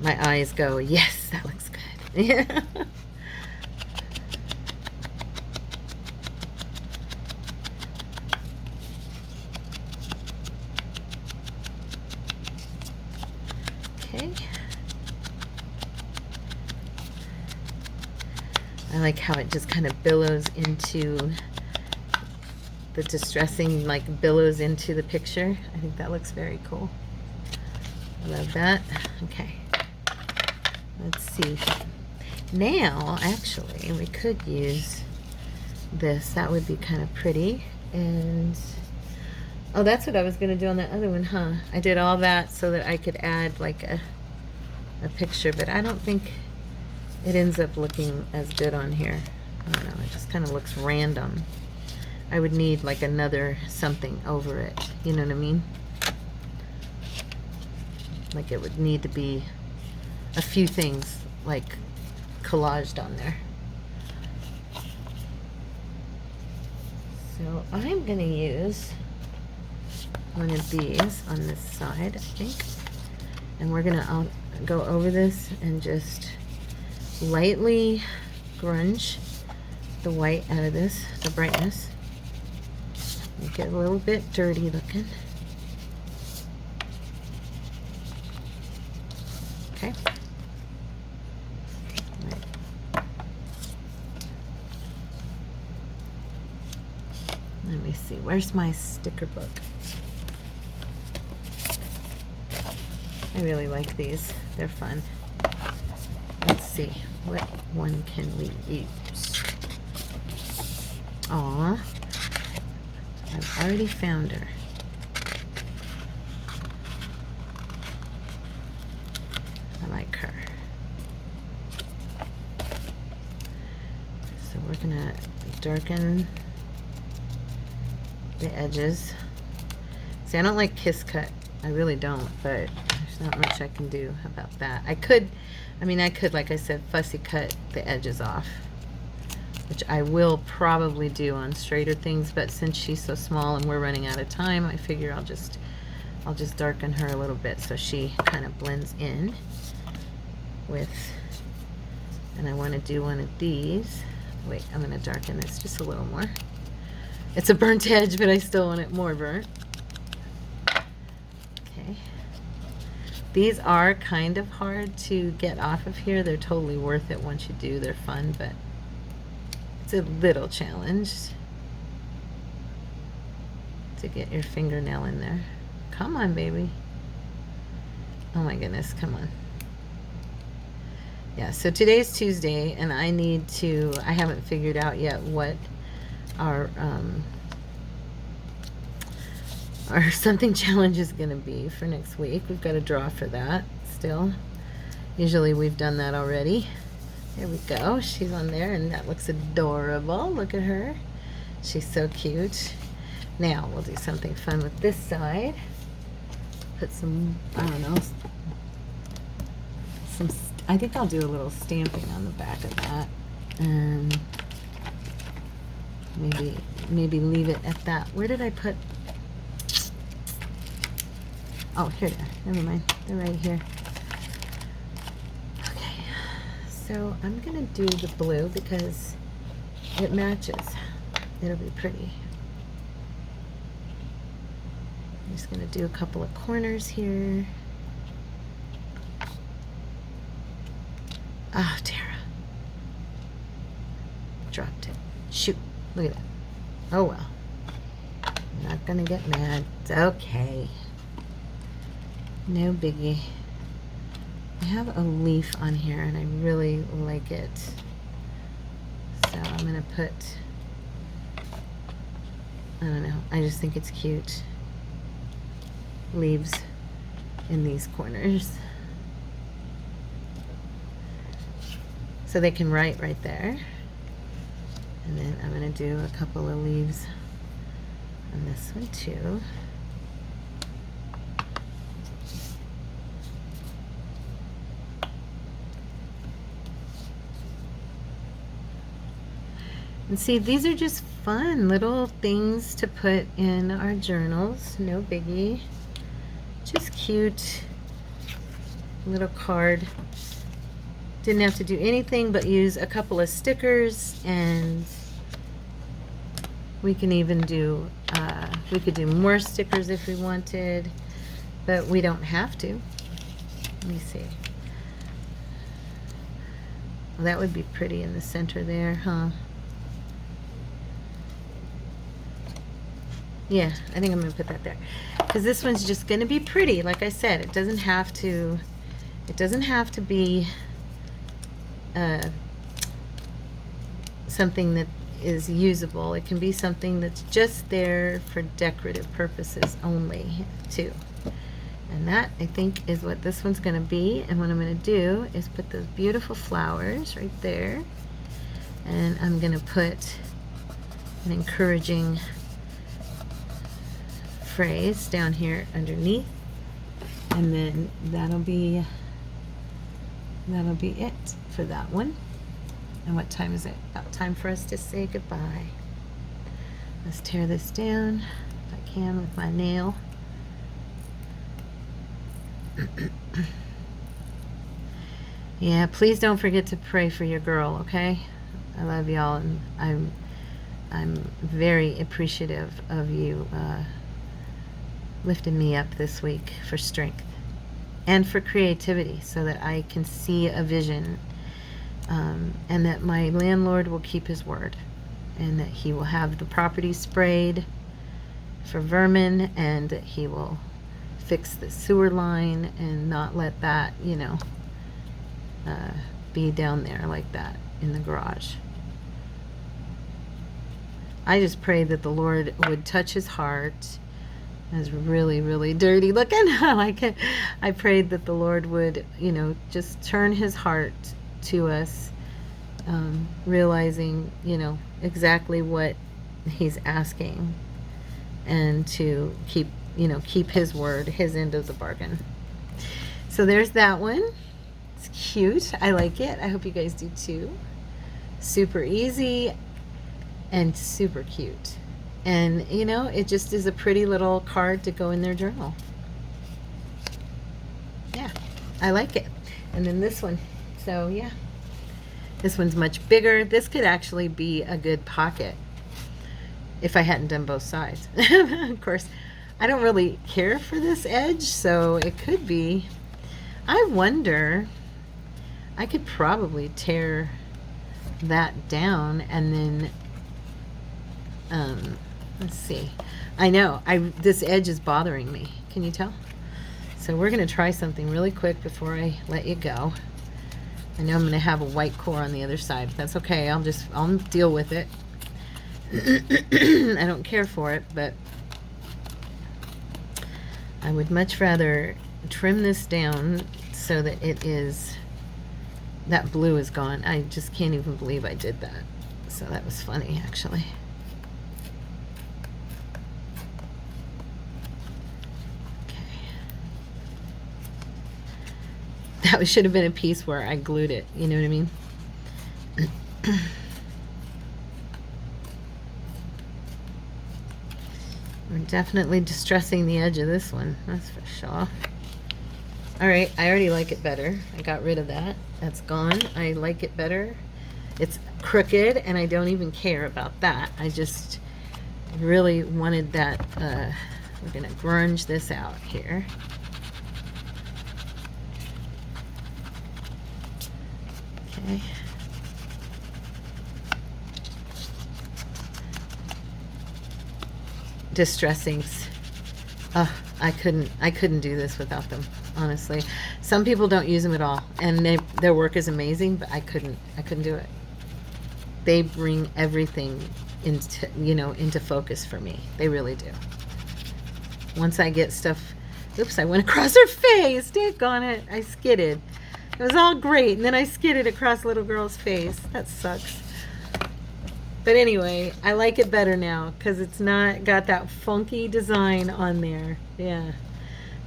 my eyes go, yes, that looks good. Yeah. Okay. I like how it just kind of billows into the distressing, like billows into the picture. I think that looks very cool. I love that. Okay. Let's see. Now, actually, we could use this. That would be kind of pretty. And, oh, that's what I was going to do on that other one, huh? I did all that so that I could add, like, a picture. But I don't think it ends up looking as good on here. I don't know. It just kind of looks random. I would need, like, another something over it. You know what I mean? Like it would need to be a few things like collaged on there. So I'm going to use one of these on this side, I think. And we're going to go over this and just lightly grunge the white out of this, the brightness. Make it a little bit dirty looking. Okay. Let me see. Where's my sticker book? I really like these. They're fun. Let's see. What one can we use? Aw. I've already found her. I like her. So we're gonna darken the edges. See, I don't like kiss cut. I really don't, but there's not much I can do about that. I could, like I said, fussy cut the edges off, which I will probably do on straighter things, but since she's so small and we're running out of time, I figure I'll just darken her a little bit so she kind of blends in with, and I want to do one of these. Wait, I'm going to darken this just a little more. It's a burnt edge, but I still want it more burnt. Okay. These are kind of hard to get off of here. They're totally worth it once you do. They're fun, but it's a little challenge to get your fingernail in there. Come on, baby. Oh my goodness, come on. Yeah, so today's Tuesday, and I haven't figured out yet what our something challenge is going to be for next week. We've got to draw for that still. Usually we've done that already. There we go. She's on there, and that looks adorable. Look at her. She's so cute. Now we'll do something fun with this side. Put some, I don't know, I think I'll do a little stamping on the back of that, and maybe leave it at that. Where did I put? Oh, here they are. Never mind. They're right here. Okay, so I'm gonna do the blue because it matches. It'll be pretty. I'm just gonna do a couple of corners here. Oh, Tara. Dropped it. Shoot. Look at that. Oh, well. I'm not going to get mad. It's okay. No biggie. I have a leaf on here, and I really like it. So I'm going to put, I don't know. I just think it's cute. Leaves in these corners. So they can write right there. And then I'm going to do a couple of leaves on this one too. And see, these are just fun little things to put in our journals. No biggie. Just cute little card. Didn't have to do anything but use a couple of stickers, and we can even do, we could do more stickers if we wanted, but we don't have to. Let me see. Well, that would be pretty in the center there, huh? Yeah, I think I'm going to put that there. Because this one's just going to be pretty. Like I said, it doesn't have to be something that is usable. It can be something that's just there for decorative purposes only too. And that, I think, is what this one's going to be. And what I'm going to do is put those beautiful flowers right there. And I'm going to put an encouraging phrase down here underneath. And then that'll be it for that one. And what time is it? About time for us to say goodbye. Let's tear this down if I can with my nail. Yeah, please don't forget to pray for your girl, okay? I love y'all, and I'm very appreciative of you lifting me up this week for strength and for creativity, so that I can see a vision, and that my landlord will keep his word, and that he will have the property sprayed for vermin, and that he will fix the sewer line and not let that, you know, be down there like that in the garage. I just pray that the Lord would touch his heart. It's really, really dirty looking. I like it. I prayed that the Lord would, you know, just turn his heart to us, realizing, you know, exactly what he's asking, and to keep, you know, keep his word, his end of the bargain. So there's that one. It's cute. I like it. I hope you guys do too. Super easy and super cute. And, you know, it just is a pretty little card to go in their journal. Yeah, I like it. And then this one. So, yeah. This one's much bigger. This could actually be a good pocket if I hadn't done both sides. Of course, I don't really care for this edge, so it could be. I wonder, I could probably tear that down and then, let's see. I know, this edge is bothering me. Can you tell? So we're going to try something really quick before I let you go. I know I'm going to have a white core on the other side, but that's okay. I'll deal with it. I don't care for it, but I would much rather trim this down so that that blue is gone. I just can't even believe I did that. So that was funny, actually. That should have been a piece where I glued it, you know what I mean? We're definitely distressing the edge of this one, that's for sure. Alright, I already like it better. I got rid of that. That's gone. I like it better. It's crooked, and I don't even care about that. I just really wanted that. We're going to grunge this out here. Okay. Distressings. I couldn't do this without them, honestly. Some people don't use them at all, and their work is amazing, but I couldn't do it. They bring everything into focus for me. They really do. Once I get stuff, oops, I went across her face. Daggone it. I skidded. It was all great, and then I skidded across little girl's face. That sucks. But anyway, I like it better now because it's not got that funky design on there. Yeah,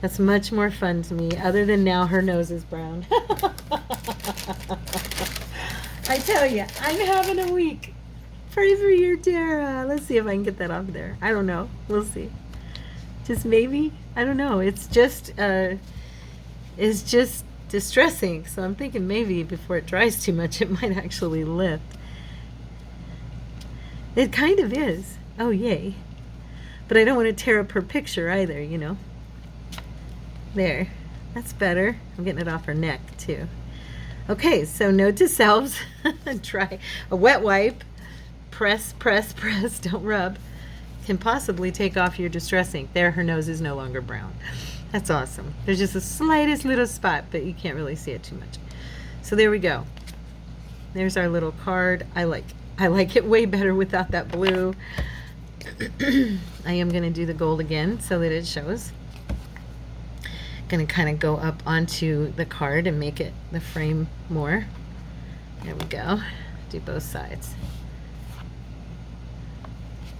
that's much more fun to me, other than now her nose is brown. I tell you, I'm having a week. Pray for your Tara. Let's see if I can get that off there. I don't know. We'll see. Just maybe. I don't know. It's just distressing. So I'm thinking maybe before it dries too much, it might actually lift. It kind of is. Oh, yay. But I don't want to tear up her picture either, you know. There. That's better. I'm getting it off her neck, too. Okay, so note to selves. Try a wet wipe. Press, press, press. Don't rub. Can possibly take off your distressing. There, her nose is no longer brown. That's awesome. There's just the slightest little spot, but you can't really see it too much. So there we go. There's our little card. I like it way better without that blue. I am going to do the gold again so that it shows. Going to kind of go up onto the card and make it the frame more. There we go. Do both sides.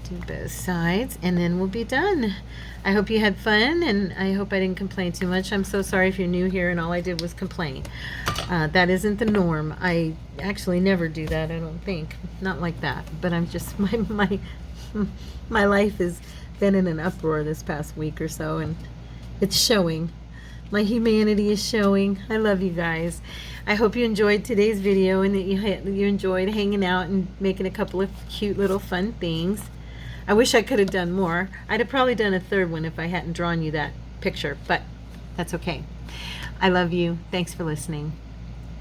Do both sides, and then we'll be done. I hope you had fun, and I hope I didn't complain too much. I'm so sorry if you're new here and all I did was complain. That isn't the norm. I actually never do that, I don't think. Not like that. But I'm just, my life has been in an uproar this past week or so, and it's showing. My humanity is showing. I love you guys. I hope you enjoyed today's video and that you enjoyed hanging out and making a couple of cute little fun things. I wish I could have done more. I'd have probably done a third one if I hadn't drawn you that picture, but that's okay. I love you. Thanks for listening,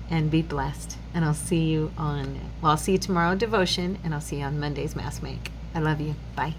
and be blessed. And I'll see you tomorrow, devotion, and I'll see you on Monday's mass make. I love you. Bye.